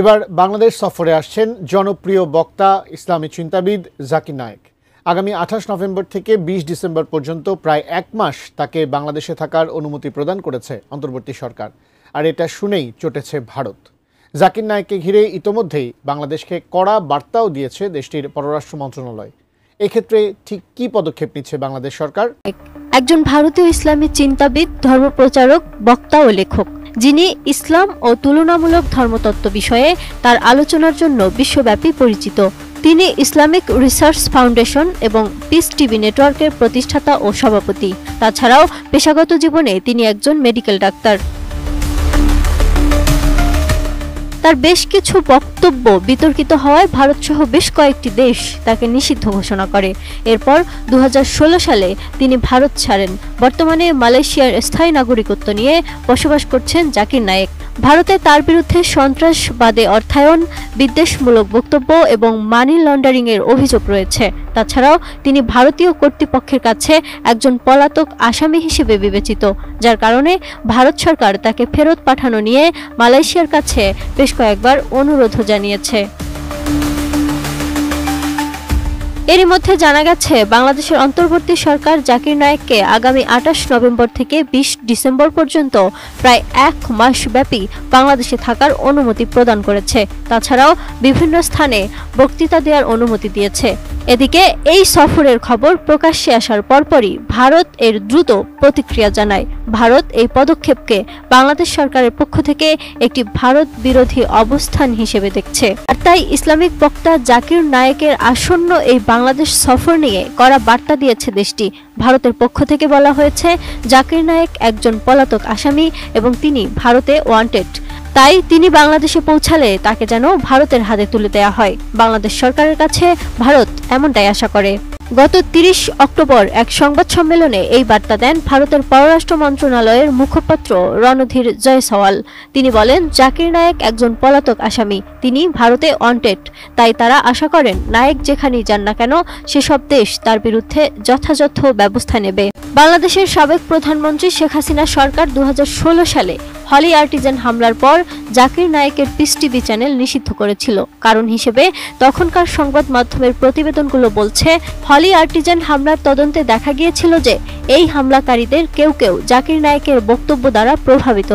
এবার বাংলাদেশ সফরে আসছেন জনপ্রিয় বক্তা ইসলামী চিন্তাবিদ জাকির নায়েক। আগামী 28 নভেম্বর থেকে 20 ডিসেম্বর পর্যন্ত প্রায় এক মাস তাকে বাংলাদেশে থাকার অনুমতি প্রদান করেছে অন্তর্বর্তী সরকার। আর এটা শুনেই চটেছে ভারত। জাকির নায়েককে ঘিরে ইতোমধ্যেই বাংলাদেশকে কড়া বার্তাও দিয়েছে দেশটির পররাষ্ট্র মন্ত্রণালয়। এক্ষেত্রে ঠিক কী পদক্ষেপ নিচ্ছে বাংলাদেশ সরকার? একজন ভারতীয় ইসলামী চিন্তাবিদ, ধর্মপ্রচারক, বক্তা ও লেখক, যিনি ইসলাম ও তুলনামূলক ধর্মতত্ত্ব বিষয়ে তার আলোচনার জন্য বিশ্বব্যাপী পরিচিত। তিনি ইসলামিক রিসার্চ ফাউন্ডেশন এবং পিস টিভি নেটওয়ার্কের প্রতিষ্ঠাতা ও সভাপতি। তাছাড়াও পেশাগত জীবনে তিনি একজন মেডিকেল ডাক্তার। তার বেশ কিছু বক্তব্য বিতর্কিত হওয়ায় ভারতসহ বেশ কয়েকটি দেশ তাকে নিষিদ্ধ ঘোষণা করে। এরপর 2016 সালে তিনি ভারত ছাড়েন। বর্তমানে মালয়েশিয়ার স্থায়ী নাগরিকত্ব নিয়ে বসবাস করছেন জাকির নায়েক। ভারতে তার বিরুদ্ধে সন্ত্রাসবাদে অর্থায়ন, বিদ্বেষমূলক বক্তব্য এবং মানি লন্ডারিং এর অভিযোগ রয়েছে। তাছাড়াও তিনি ভারতীয় কর্তৃপক্ষের কাছে একজন পলাতক আসামি হিসেবে বিবেচিত, যার কারণে ভারত সরকার তাকে ফেরত পাঠানো নিয়ে মালয়েশিয়ার কাছে বেশ কয়েকবার অনুরোধ জানিয়েছে। এরই মধ্যে জানা গেছে, বাংলাদেশের অন্তর্বর্তী সরকার জাকির নায়েককে আগামী 28 নভেম্বর থেকে 20 ডিসেম্বর পর্যন্ত প্রায় এক মাস ব্যাপী বাংলাদেশে থাকার অনুমতি প্রদান করেছে। তাছাড়াও বিভিন্ন স্থানে বক্তৃতা দেওয়ার অনুমতি দিয়েছে। এদিকে এই সফরের খবর প্রকাশ্যে আসার পরপরই ভারত এর দ্রুত প্রতিক্রিয়া জানায়। ভারত এই পদক্ষেপকে বাংলাদেশ সরকারের পক্ষ থেকে একটি ভারত বিরোধী অবস্থান হিসেবে দেখছে। আর তাই ইসলামিক বক্তা জাকির নায়েকের আসন্ন এই বাংলাদেশ সফর নিয়ে কড়া বার্তা দিয়েছে দেশটি। ভারতের পক্ষ থেকে বলা হয়েছে, জাকির নায়েক একজন পলাতক আসামি এবং তিনি ভারতে ওয়ান্টেড। তাই তিনি বাংলাদেশে পৌঁছালে তাকে যেন ভারতের হাতে তুলে দেওয়া হয়। বাংলাদেশ সরকারের কাছে ভারত এমনটাই আশা করে। গত 30 অক্টোবর এক সংবাদ সম্মেলনে এই বার্তা দেন ভারতের পররাষ্ট্র মন্ত্রণালয়ের মুখপাত্র রণধীর জয়সওয়াল। তিনি বলেন, জাকির নায়েক একজন পলাতক আসামি, তিনি ভারতে ওয়ান্টেড। তাই তারা আশা করেন নায়েক যেখানেই যান না কেন সেসব দেশ তার বিরুদ্ধে যথাযথ ব্যবস্থা নেবে। বাংলাদেশের সাবেক প্রধানমন্ত্রী শেখ হাসিনা সরকার 2016 সালে হলি আর্টিজান হামলার পর জাকির নায়েকের পিস টিভি চ্যানেল নিষিদ্ধ করেছিল। কারণ হিসেবে তখনকার সংবাদ মাধ্যমের প্রতিবেদনগুলো বলছে, হলি আর্টিজান হামলার তদন্তে দেখা গিয়েছিল যে এই হামলাকারীদের কেউ কেউ জাকির নায়েকের বক্তব্য দ্বারা প্রভাবিত